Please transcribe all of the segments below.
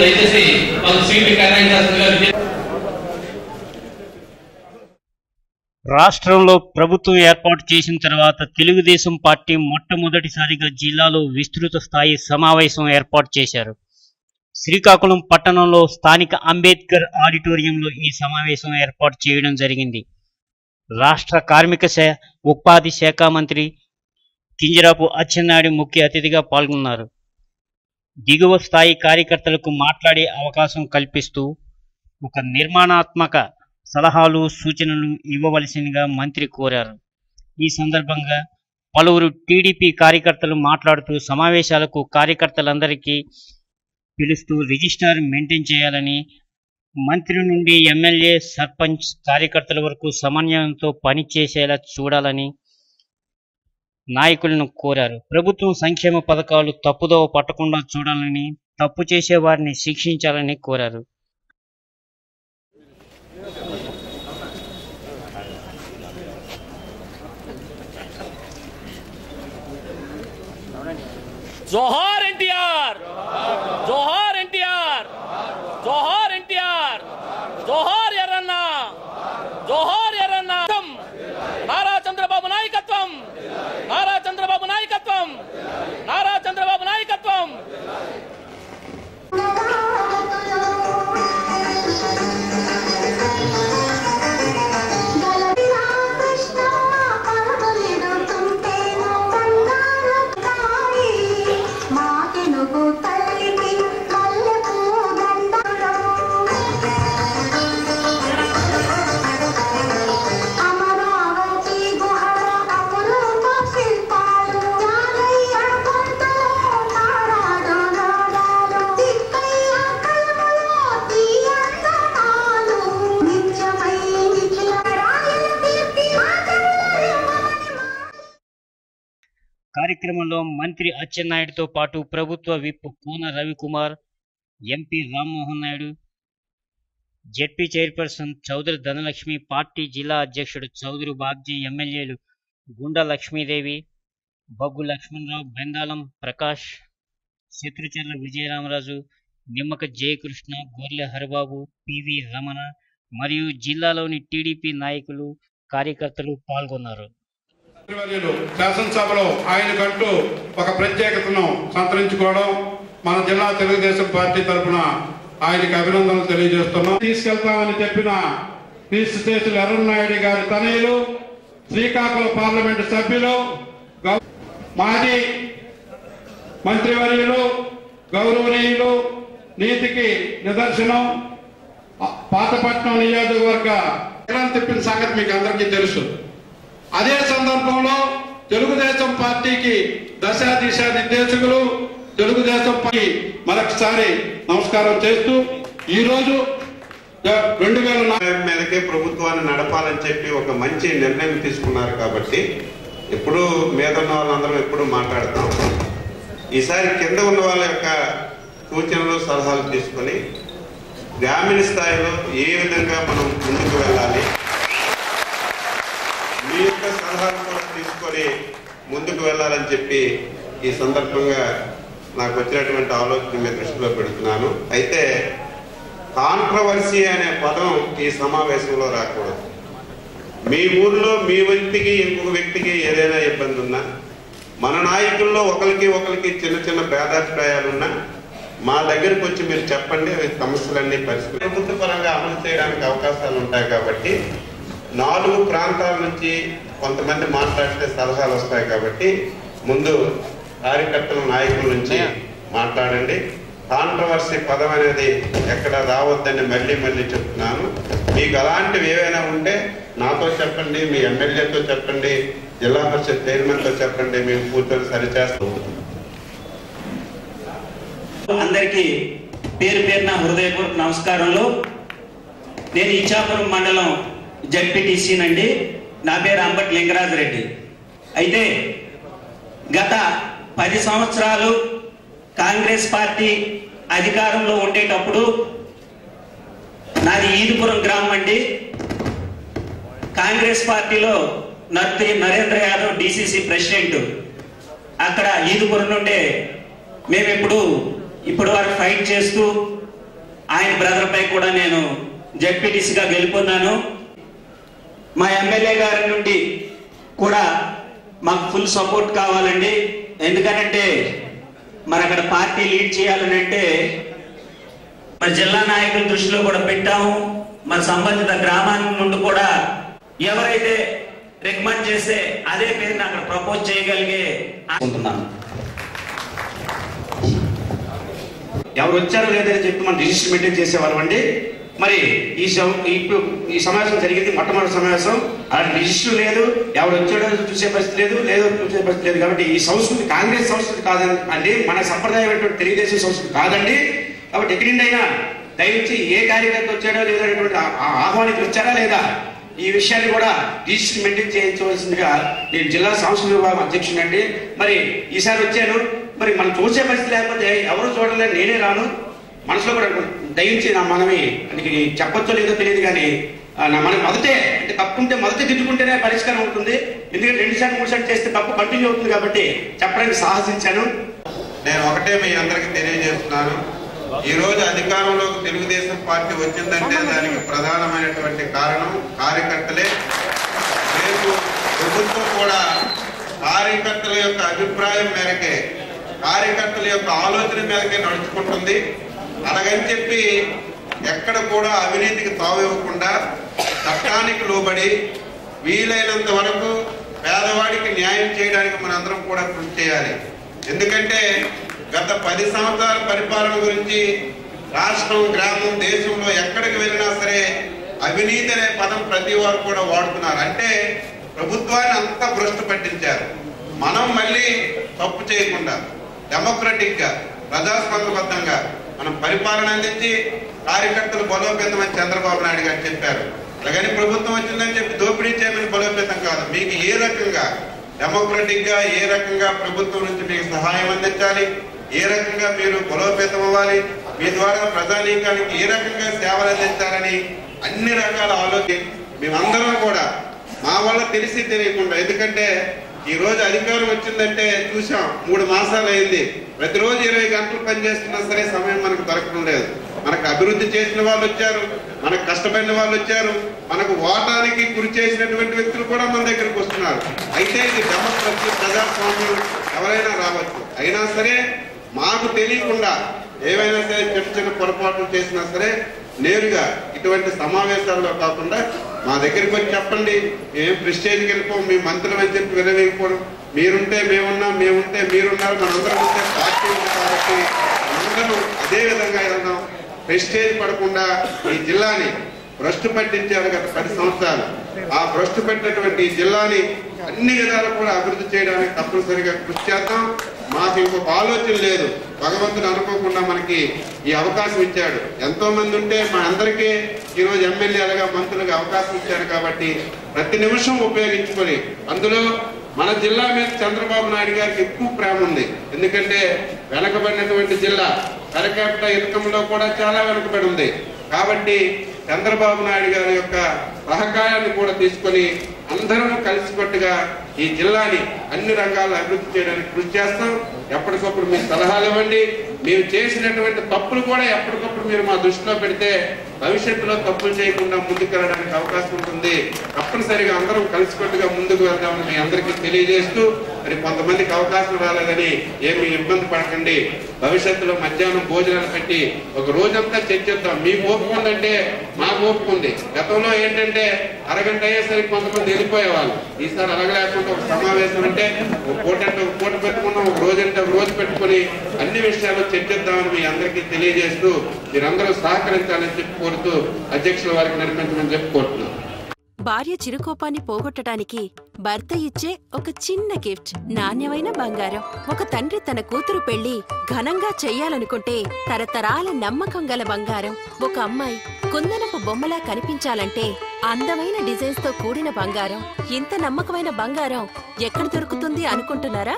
దయచేసి మాకు సీట్లు కేటాయించాల్సిందిగా. రాష్ట్రంలో ప్రభుత్వం ఏర్పాటు చేసిన తర్వాత తెలుగుదేశం పార్టీ మొట్టమొదటిసారిగా జిల్లాలో విస్తృత స్థాయి సమావేశం ఏర్పాటు చేశారు. శ్రీకాకుళం పట్టణంలో స్థానిక అంబేద్కర్ ఆడిటోరియంలో ఈ సమావేశం ఏర్పాటు చేయడం జరిగింది. రాష్ట్ర కార్మిక ఉపాధి శాఖ మంత్రి కింజరాపు అచ్చెన్నాయుడు ముఖ్య అతిథిగా పాల్గొన్నారు. దిగువ స్థాయి కార్యకర్తలకు మాట్లాడే అవకాశం కల్పిస్తూ ఒక నిర్మాణాత్మక సలహాలు సూచనలు ఇవ్వవలసిందిగా మంత్రి కోరారు. ఈ సందర్భంగా పలువురు టీడీపీ కార్యకర్తలు మాట్లాడుతూ సమావేశాలకు కార్యకర్తలందరికీ పిలుస్తూ రిజిస్టర్ మెయింటైన్ చేయాలని, మంత్రి నుండి ఎమ్మెల్యే సర్పంచ్ కార్యకర్తల వరకు సమన్వయంతో పనిచేసేలా చూడాలని నాయకులను కోరారు. ప్రభుత్వం సంక్షేమ పథకాలు తప్పుదోవ పట్టకుండా చూడాలని, తప్పు చేసే వారిని శిక్షించాలని కోరారు. जोहार एनटीआर, जोहार एनटीआर, जोहार एनटीआर, जोहार ఎర్రన్న, जोहार ఎర్రన్న. నారా చంద్రబాబు నాయకత్వం, నారా చంద్రబాబు నాయకత్వం, నారా చంద్రబాబు నాయకత్వం. కార్యక్రమంలో మంత్రి అచ్చెన్నాయుడుతో పాటు ప్రభుత్వ whip Kuna Ravikumar, MP Rammohan Naidu, ZP chairperson Chaudhary Dhanalakshmi, party జిల్లా అధ్యక్షుడు చౌదరి బాగ్జీ, ఎమ్మెల్యేలు గుండా లక్ష్మీదేవి, బగ్గు లక్ష్మణరావు, బెందాలం ప్రకాష్, శత్రుచర్ల విజయరామరాజు, నిమ్మక జయకృష్ణ, గొర్లె హరిబాబు, పివి రమణ మరియు జిల్లాలోని టీడీపీ నాయకులు కార్యకర్తలు పాల్గొన్నారు. శాసనసభలో ఆయనకంటూ ఒక ప్రత్యేకతను సంతరించుకోవడం మన జిల్లా తెలుగుదేశం పార్టీ తరఫున ఆయనకి అభినందనలు తెలియజేస్తున్నాం. తీసుకెళ్తామని చెప్పిన క్రీస్తుదేశులు ఎర్రన్నాయుడు గారి తనయులు, శ్రీకాకుళం పార్లమెంటు సభ్యులు, మాజీ మంత్రివర్యులు, గౌరవనీయులు, నీతికి నిదర్శనం పాతపట్నం నియోజకవర్గ తిప్పిన సంగతి మీకు అందరికీ తెలుసు. అదే సందర్భంలో తెలుగుదేశం పార్టీకి దశ దిశ నిర్దేశకులు తెలుగుదేశం పార్టీ మరొకసారి నమస్కారం చేస్తూ ఈరోజు 2004 మీదకే ప్రభుత్వాన్ని నడపాలని చెప్పి ఒక మంచి నిర్ణయం తీసుకున్నారు. కాబట్టి ఎప్పుడు మీద ఉన్న వాళ్ళందరం ఎప్పుడు మాట్లాడతాం. ఈసారి కింద ఉన్న వాళ్ళ యొక్క సూచనలు సలహాలు తీసుకొని గ్రామీణ స్థాయిలో ఏ విధంగా మనం ముందుకు వెళ్ళాలి, మీ యొక్క సలహాలు కూడా తీసుకొని ముందుకు వెళ్ళాలని చెప్పి ఈ సందర్భంగా నాకు వచ్చినటువంటి ఆలోచన మీ దృష్టిలో పెడుతున్నాను. అయితే కాంట్రవర్సీ అనే పదం ఈ సమావేశంలో రాకూడదు. మీ ఊర్లో మీ వ్యక్తికి ఇంకొక వ్యక్తికి ఏదైనా ఇబ్బంది ఉన్నా, మన నాయకుల్లో ఒకరికి చిన్న చిన్న భేదాభిప్రాయాలున్నా మా దగ్గరకు వచ్చి మీరు చెప్పండి. అవి సమస్యలన్నీ పరిస్థితి ప్రభుత్వ పరంగా అమలు చేయడానికి అవకాశాలు ఉంటాయి. కాబట్టి 4 ప్రాంతాల నుంచి కొంతమంది మాట్లాడితే సలహాలు వస్తాయి. కాబట్టి ముందు కార్యకర్తల నాయకుల నుంచి మాట్లాడండి. కాంట్రవర్సీ పదం అనేది ఎక్కడ రావద్దని మళ్ళీ చెప్తున్నాను. మీకు అలాంటివి ఏవైనా ఉంటే నాతో చెప్పండి, మీ ఎమ్మెల్యేతో చెప్పండి, జిల్లా పరిషత్ చైర్మన్తో చెప్పండి, మేము కూర్చొని సరిచేస్తాం. అందరికీ పేరు పేరున హృదయపూర్వక నమస్కారాలు. నేను ఇచ్చాపురం మండలం జడ్పీటీసీనండి. నా పేరు అంబటి లింగరాజు రెడ్డి. అయితే గత 10 సంవత్సరాలు కాంగ్రెస్ పార్టీ అధికారంలో ఉండేటప్పుడు నాది ఈదుపురం గ్రామం అండి. కాంగ్రెస్ పార్టీలో నరేంద్ర యాదవ్ డిసిసి ప్రెసిడెంట్. అక్కడ ఈదుపురం నుండే మేము ఇప్పుడు ఇప్పటి వరకు ఫైట్ చేస్తూ ఆయన బ్రదర్ పై కూడా నేను జెడ్పీటీసీగా గెలుపొందాను. మా ఎమ్మెల్యే గారి నుండి కూడా మాకు ఫుల్ సపోర్ట్ కావాలండి. ఎందుకనంటే మరి అక్కడ పార్టీ లీడ్ చేయాలని అంటే మరి జిల్లా నాయకుల దృష్టిలో కూడా పెట్టాము. మరి సంబంధిత గ్రామాల నుండి కూడా ఎవరైతే రికమెండ్ చేస్తే అదే పేరుని అక్కడ ప్రపోజ్ చేయగలిగే అనుకుంటున్నాను. ఎవరు వచ్చారో లేదని చెప్పి మనం రిజిస్టర్ మెయింటైన్ చేసేవాళ్ళం అండి. మరి ఈ సమావేశం జరిగింది మొట్టమొదటి సమావేశం. అలాంటి రిజిస్టర్ లేదు, ఎవరు వచ్చాడో చూసే పరిస్థితి లేదు, చూసే పరిస్థితి లేదు. కాబట్టి ఈ సంస్కృతి కాంగ్రెస్ సంస్కృతి కాదండి, మన సంప్రదాయమైనటువంటి తెలుగుదేశం సంస్కృతి కాదండి. కాబట్టి ఎక్కడి నుండి అయినా దయచేసి ఏ కార్యకర్త వచ్చాడో లేదనేటువంటి ఆహ్వానితులు వచ్చారా లేదా ఈ విషయాన్ని కూడా రిజిస్టర్ మెయింటైన్ చేయించవలసిందిగా నేను జిల్లా సాంస్కృతిక విభాగం అధ్యక్షుడు అండి. మరి ఈసారి వచ్చాను, మరి మనం చూసే పరిస్థితి లేకపోతే ఎవరు చూడలేదు, నేనే రాను. మనసులో కూడా దయించి నా మనవి అందుకే చెప్పొచ్చో లేదో తెలియదు, కానీ నా మనం మొదటే అంటే తప్పు ఉంటే మొదట తిట్టుకుంటేనే పరిష్కారం ఉంటుంది. ఎందుకంటే 2 సార్లు 3 సార్లు చేస్తే తప్పు కంటిన్యూ అవుతుంది. కాబట్టి చెప్పడానికి సాహసించాను. నేను ఒకటే మీ అందరికి తెలియజేస్తున్నాను, ఈ రోజు అధికారంలోకి తెలుగుదేశం పార్టీ వచ్చిందంటే దానికి ప్రధానమైనటువంటి కారణం కార్యకర్తలే. రేపు ప్రభుత్వం కూడా కార్యకర్తల యొక్క అభిప్రాయం మేరకే, కార్యకర్తల యొక్క ఆలోచన మేరకే నడుచుకుంటుంది. అలాగని చెప్పి ఎక్కడ కూడా అవినీతికి తావివ్వకుండా చట్టానికి లోబడి వీలైనంత వరకు పేదవాడికి న్యాయం చేయడానికి మనందరం కూడా కృషి చేయాలి. ఎందుకంటే గత 10 సంవత్సరాల పరిపాలన గురించి రాష్ట్రం, గ్రామం, దేశంలో ఎక్కడికి వెళ్ళినా సరే అవినీతి అనే పదం ప్రతి వారు కూడా వాడుతున్నారు. అంటే ప్రభుత్వాన్ని అంతా భ్రష్టు పట్టించారు. మనం మళ్ళీ తప్పు చేయకుండా డెమోక్రటిక్ గా ప్రజాస్వామ్యబద్ధంగా మనం పరిపాలన అందించి కార్యకర్తలు బలోపేతం అని చంద్రబాబు నాయుడు గారు చెప్పారు. అలాగని ప్రభుత్వం వచ్చిందని చెప్పి దోపిడీ చేయమని బలోపేతం కాదు. మీకు ఏ రకంగా డెమోక్రటిక్ గా ఏ రకంగా ప్రభుత్వం నుంచి మీకు సహాయం అందించాలి, ఏ రకంగా మీరు బలోపేతం అవ్వాలి, మీ ద్వారా ప్రజానీకానికి ఏ రకంగా సేవలు అందించాలని అన్ని రకాల ఆలోచన మేమందరం కూడా మా వల్ల తెలిసి తెలియకుండా, ఎందుకంటే ఈ రోజు అధికారం వచ్చిందంటే చూసాం 3 మాసాలు అయింది. ప్రతిరోజు 20 గంటలు పనిచేస్తున్నా సరే సమయం మనకు దొరకడం లేదు. మనకు అభివృద్ధి చేసిన వాళ్ళు వచ్చారు, మనకు కష్టపడిన వాళ్ళు వచ్చారు, మనకు ఓటానికి గురి చేసినటువంటి వ్యక్తులు కూడా మన దగ్గరకు వస్తున్నారు. అయితే ఇది డెమోక్రసీ, ప్రజాస్వామ్యం, ఎవరైనా రావచ్చు. అయినా సరే మాకు తెలియకుండా ఏవైనా సరే చిన్న పొరపాట్లు చేసినా సరే నేరుగా ఇటువంటి సమావేశాల్లో కాకుండా మా దగ్గరికి వచ్చి చెప్పండి. ఏం ప్రెస్టేజ్కి వెళ్ళిపోం, మీ మంత్రులు అని చెప్పి వినలేకపోవడం. మీరుంటే మేమున్నాం, మేముంటే మీరున్నారు, మనందరం ఉంటే పార్టీ ఉంది. కాబట్టి అందరూ అదే విధంగా వెళ్దాం. ప్రెస్టేజ్ పడకుండా ఈ జిల్లాని భ్రష్టు పట్టించారు గత 10 సంవత్సరాలు. ఆ భ్రష్టు పెట్టినటువంటి ఈ జిల్లాని అన్ని విధాలు కూడా అభివృద్ధి చేయడానికి తప్పనిసరిగా కృషి చేద్దాం. మాకు ఇంకొక ఆలోచన లేదు. భగవంతుడు అనుకోకుండా మనకి ఈ అవకాశం ఇచ్చాడు. ఎంతో మంది ఉంటే మా అందరికీ ఈరోజు ఎమ్మెల్యేలుగా, మంత్రులుగా అవకాశం ఇచ్చారు. కాబట్టి ప్రతి నిమిషం ఉపయోగించుకొని, అందులో మన జిల్లా మీద చంద్రబాబు నాయుడు గారికి ఎక్కువ ప్రేమ ఉంది. ఎందుకంటే వెనకబడినటువంటి జిల్లా, పర్ క్యాపిటల్ ఇన్కమ్ లో కూడా చాలా వెనకబడి ఉంది. కాబట్టి చంద్రబాబు నాయుడు గారి యొక్క సహకారాన్ని కూడా తీసుకొని అందరం కలిసికట్టుగా ఈ జిల్లాని అన్ని రంగాల్లో అభివృద్ధి చేయడానికి కృషి చేస్తాం. ఎప్పటికప్పుడు మీరు సలహాలు ఇవ్వండి. మేము చేసినటువంటి తప్పులు కూడా ఎప్పటికప్పుడు మీరు మా దృష్టిలో పెడితే భవిష్యత్తులో తప్పులు చేయకుండా ముందుకు వెళ్ళడానికి అవకాశం ఉంటుంది. తప్పనిసరిగా అందరం కలిసికట్టుగా ముందుకు వెళ్దామని మీ అందరికీ తెలియజేస్తూ, మరి కొంతమందికి అవకాశం రాలేదని ఏమి ఇబ్బంది పడకండి. భవిష్యత్తులో మధ్యాహ్నం భోజనాలు పెట్టి ఒక రోజంతా చర్చిద్దాం. మీకు ఓపిక ఉందంటే మాకు ఓపిక ఉంది. గతంలో ఏంటంటే అరగంట అయ్యేసరికి కొంతమంది వెళ్ళిపోయేవాళ్ళు. ఈసారి అలాగ లేకుండా ఒక సమావేశం అంటే ఒక పూట అంటే ఒక పూట పెట్టుకున్నాం, ఒక రోజు అంటే ఒక రోజు పెట్టుకుని అన్ని విషయాలు చర్చిద్దామని మీ అందరికీ తెలియజేస్తూ మీరందరూ సహకరించాలని చెప్పి కోరుతూ అధ్యక్షుల వారికి నడిపించమని చెప్పి కోరుతున్నాం. భార్య చిరుకోపాన్ని పోగొట్టడానికి భర్త ఇచ్చే ఒక చిన్న గిఫ్ట్ నాణ్యమైన బంగారం. ఒక తండ్రి తన కూతురు పెళ్లి ఘనంగా చెయ్యాలనుకుంటే తరతరాల నమ్మకం గల బంగారం. ఒక అమ్మాయి కుందనపు బొమ్మలా కనిపించాలంటే అందమైన డిజైన్స్ తో కూడిన బంగారం. ఇంత నమ్మకమైన బంగారం ఎక్కడ దొరుకుతుంది అనుకుంటున్నారా?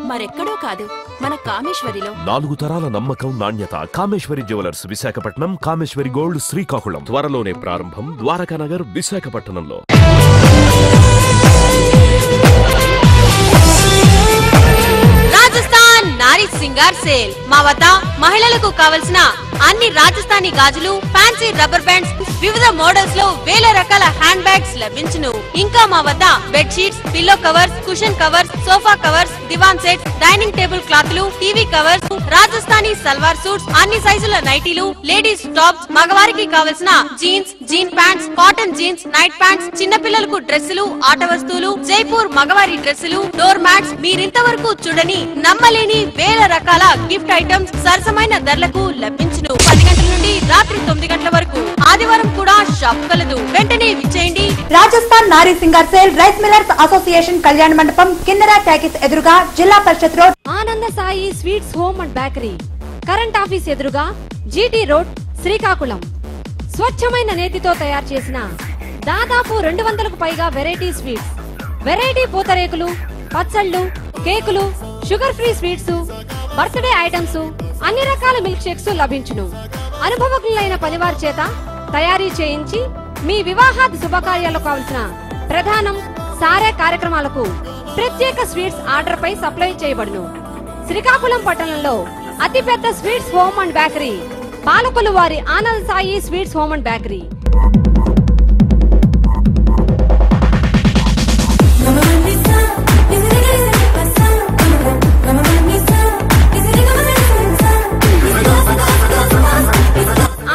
మరెక్కడో కాదు, మన కామేశ్వరిలో. 4 తరాల నమ్మకం, నాణ్యత. కామేశ్వరి జ్యువెలర్స్, విశాఖపట్నం. కామేశ్వరి గోల్డ్, శ్రీకాకుళం. త్వరలోనే ప్రారంభం ద్వారకానగర్, విశాఖపట్నంలో. రాజస్థాన్ నారీ సింగార్ సేల్. మా వద్ద మహిళలకు కావలసిన అన్ని రాజస్థానీ గాజులు, ఫ్యాన్సీ రబ్బర్ బ్యాండ్స్, వివిధ మోడల్స్ లో వేల రకాల హ్యాండ్ బ్యాగ్స్ లభించును. ఇంకా మా వద్ద bed sheets, pillow covers, cushion covers, sofa covers, divan sets, dining table క్లాత్లు, TV covers, Rajasthani salwar suits, అన్ని సైజుల నైటీలు, లేడీస్ టాప్స్, మగవారికి కావలసిన jeans, jean pants, cotton jeans, night pants, చిన్న పిల్లలకు డ్రెస్సులు, ఆట వస్తువులు, జైపూర్ మగవారి డ్రెస్సులు, డోర్ మ్యాట్స్, మీరింతవరకు చూడని నమ్మలేని వేల రకాల గిఫ్ట్ ఐటమ్స్ సరసమైన ధరలకు లభించును. 10 గంటల నుండి రాత్రి 9 గంటల వరకు. ఆదివారం కూడా షాప్ కలదు. వెంటనే విచ్చేయండి. రాజస్థాన్ నారీ Singar sale, rice millers association కళ్యాణ మండపం, కిన్నెరా టాకీస్ ఎదురుగా, జిల్లా పరిషత్ రోడ్. ఆనంద Sai sweets home and bakery, current office ఎదురుగా, జీటీ రోడ్, శ్రీకాకుళం. స్వచ్ఛమైన నేతితో తయారు చేసిన దాదాపు 200కు పైగా వెరైటీ స్వీట్స్, వెరైటీ పూతరేకులు, పచ్చళ్ళు, కేకులు, sugar free sweets, birthday items, అన్ని రకాల మిల్క్ షేక్స్ లభించును. అనుభవజ్ఞులైన పనివారి చేత తయారీ చేయించి మీ వివాహాది శుభకార్యాలకు కావలసిన ప్రధానం, సారే కార్యక్రమాలకు ప్రత్యేక స్వీట్స్ ఆర్డర్ పై సప్లై చేయబడును. శ్రీకాకుళం పట్టణంలో అతిపెద్ద sweets home and bakery Palakollu వారి Anand Sai sweets home and bakery.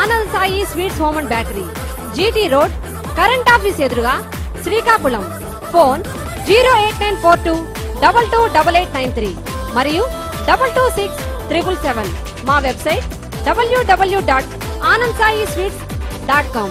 Anand Sai sweets home and bakery, GT road, current office ఎదురుగా, శ్రీకాకుళం. ఫోన్ 08942 228893 మరియు 2267777. మా వెబ్సైట్ www.anandsayisweets.com.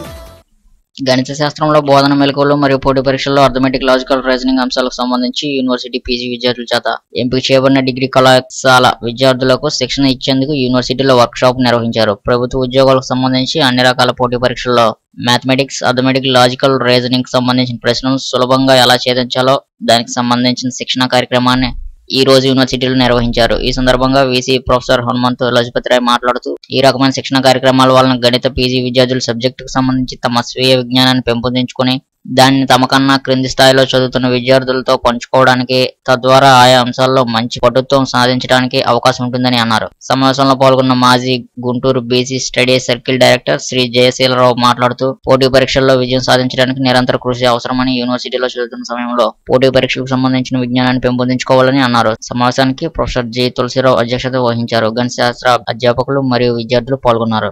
గణిత శాస్త్రంలో బోధన మెలకువలు మరియు పోటీ పరీక్షల్లో అర్థమెటిక్, లాజికల్, రీజనింగ్ అంశాలకు సంబంధించి యూనివర్సిటీ పీజీ విద్యార్థుల చేత ఎంపిక చేయబడిన డిగ్రీ కళాశాల విద్యార్థులకు శిక్షణ ఇచ్చేందుకు యూనివర్సిటీలో వర్క్ షాప్ నిర్వహించారు. ప్రభుత్వ ఉద్యోగాలకు సంబంధించి అన్ని రకాల పోటీ పరీక్షల్లో మ్యాథమెటిక్స్, అర్థమెటిక్, లాజికల్, రీజనింగ్ సంబంధించిన ప్రశ్నలు సులభంగా ఎలా ఛేదించాలో దానికి సంబంధించిన శిక్షణ కార్యక్రమాన్ని ఈ రోజు యూనివర్సిటీలో నిర్వహించారు. ఈ సందర్భంగా వీసీ ప్రొఫెసర్ హనుమంత్ లజపతిరాయ్ మాట్లాడుతూ, ఈ రకమైన శిక్షణ కార్యక్రమాల వలన గణిత పీజీ విద్యార్థులు సబ్జెక్టుకు సంబంధించి తమ స్వీయ విజ్ఞానాన్ని పెంపొందించుకుని దానిని తమ కన్నా క్రింది స్థాయిలో చదువుతున్న విద్యార్థులతో పంచుకోవడానికి, తద్వారా ఆయా అంశాల్లో మంచి పటుత్వం సాధించడానికి అవకాశం ఉంటుందని అన్నారు. సమావేశంలో పాల్గొన్న మాజీ Guntur BC study circle director Shri Jayaseelarao మాట్లాడుతూ, పోటీ పరీక్షల్లో విజయం సాధించడానికి నిరంతర కృషి అవసరమని, యూనివర్సిటీలో చదువుతున్న సమయంలో పోటీ పరీక్షలకు సంబంధించిన విజ్ఞానాన్ని పెంపొందించుకోవాలని అన్నారు. సమావేశానికి ప్రొఫెసర్ జి తులసిరావు అధ్యక్షత వహించారు. గణిత శాస్త్ర అధ్యాపకులు మరియు విద్యార్థులు పాల్గొన్నారు.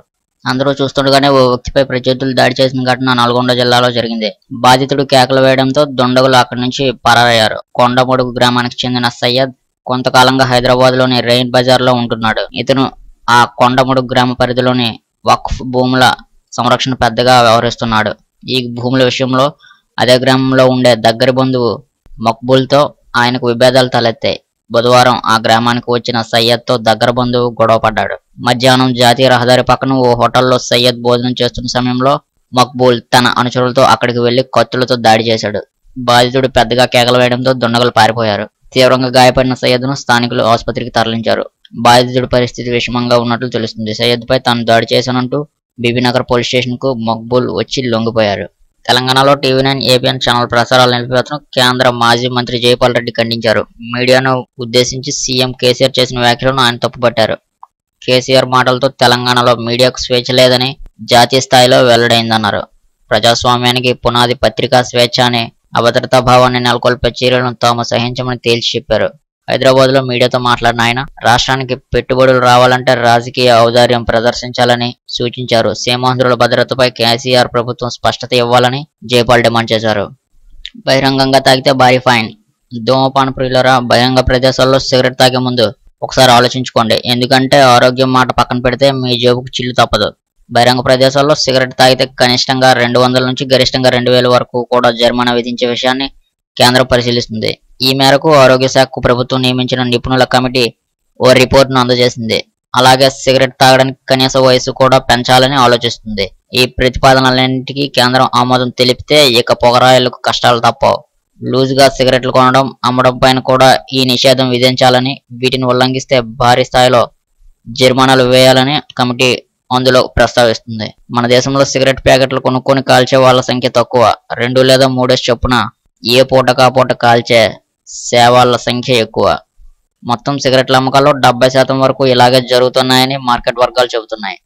అందరూ చూస్తుండగానే ఓ వ్యక్తిపై ప్రత్యర్థులు దాడి చేసిన ఘటన నల్గొండ జిల్లాలో జరిగింది. బాధితుడు కేకలు వేయడంతో దుండగులు అక్కడి నుంచి పరారయ్యారు. కొండమడుగు గ్రామానికి చెందిన సయ్యద్ కొంతకాలంగా హైదరాబాద్ లోని రెయిన్ బజార్ లో ఉంటున్నాడు. ఇతను ఆ కొండమడుగు గ్రామ పరిధిలోని వక్ఫ్ భూముల సంరక్షణ పెద్దగా వ్యవహరిస్తున్నాడు. ఈ భూముల విషయంలో అదే గ్రామంలో ఉండే దగ్గరి బంధువు మక్బూల్తో ఆయనకు విభేదాలు తలెత్తాయి. బుధవారం ఆ గ్రామానికి వచ్చిన సయ్యద్తో దగ్గర బంధువు గొడవ పడ్డాడు. మధ్యాహ్నం జాతీయ రహదారి పక్కన ఓ హోటల్లో సయ్యద్ భోజనం చేస్తున్న సమయంలో మక్బూల్ తన అనుచరులతో అక్కడికి వెళ్లి కత్తులతో దాడి చేశాడు. బాధితుడు పెద్దగా కేకలు వేయడంతో దుండగులు పారిపోయారు. తీవ్రంగా గాయపడిన సయ్యద్ను స్థానికులు ఆసుపత్రికి తరలించారు. బాధితుడి పరిస్థితి విషమంగా ఉన్నట్లు తెలుస్తుంది. సయ్యద్పై తాను దాడి చేశానంటూ బీబీనగర్ పోలీస్ స్టేషన్ కు మక్బూల్ వచ్చి లొంగిపోయారు. తెలంగాణలో టీవీ9, ఏబిఎన్ ఛానల్ ప్రసారాలు నిలిపివేతను కేంద్ర మాజీ మంత్రి జైపాల్ రెడ్డి ఖండించారు. మీడియాను ఉద్దేశించి సీఎం కేసీఆర్ చేసిన వ్యాఖ్యలను ఆయన తప్పుపట్టారు. కేసీఆర్ మాటలతో తెలంగాణలో మీడియాకు స్వేచ్ఛ లేదని జాతీయ స్థాయిలో వెల్లడైందన్నారు. ప్రజాస్వామ్యానికి పునాది పత్రికా స్వేచ్ఛ అనే అభద్రతా భావాన్ని నెలకొల్పే చర్యలను తాము సహించమని తేల్చి చెప్పారు. హైదరాబాద్ లో మీడియాతో మాట్లాడిన ఆయన రాష్ట్రానికి పెట్టుబడులు రావాలంటే రాజకీయ ఔదార్యం ప్రదర్శించాలని సూచించారు. సీమాంధ్రుల భద్రతపై కేసీఆర్ ప్రభుత్వం స్పష్టత ఇవ్వాలని జైపాల్ డిమాండ్ చేశారు. బహిరంగంగా తాగితే భారీ ఫైన్. ధూమపాన ప్రియులరా, బహిరంగ ప్రదేశాల్లో సిగరెట్ తాగే ముందు ఒకసారి ఆలోచించుకోండి. ఎందుకంటే ఆరోగ్యం మాట పక్కన పెడితే మీ జేబుకు చిల్లు తప్పదు. బహిరంగ ప్రదేశాల్లో సిగరెట్ తాగితే కనిష్టంగా 200 నుంచి గరిష్టంగా 2000 వరకు కూడా జరిమానా విధించే విషయాన్ని కేంద్రం పరిశీలిస్తుంది. ఈ మేరకు ఆరోగ్య శాఖకు ప్రభుత్వం నియమించిన నిపుణుల కమిటీ ఓ రిపోర్టును అందజేసింది. అలాగే సిగరెట్ తాగడానికి కనీస వయసు కూడా పెంచాలని ఆలోచిస్తుంది. ఈ ప్రతిపాదనలన్నింటికీ కేంద్రం ఆమోదం తెలిపితే ఇక పొగరాయిలకు కష్టాలు తప్పవు. లూజుగా సిగరెట్లు కొనడం, అమ్మడం పైన కూడా ఈ నిషేధం విధించాలని, వీటిని ఉల్లంఘిస్తే భారీ స్థాయిలో జరిమానాలు వేయాలని కమిటీ అందులో ప్రస్తావిస్తుంది. మన దేశంలో సిగరెట్ ప్యాకెట్లు కొనుక్కొని కాల్చే వాళ్ళ సంఖ్య తక్కువ. 2 లేదా 3 చొప్పున ఏ పూట కాపూట కాల్చే సేవాళ్ల సంఖ్య ఎక్కువ. మొత్తం సిగరెట్ల అమ్మకాల్లో 70% వరకు ఇలాగే జరుగుతున్నాయని మార్కెట్ వర్గాలు చెబుతున్నాయి.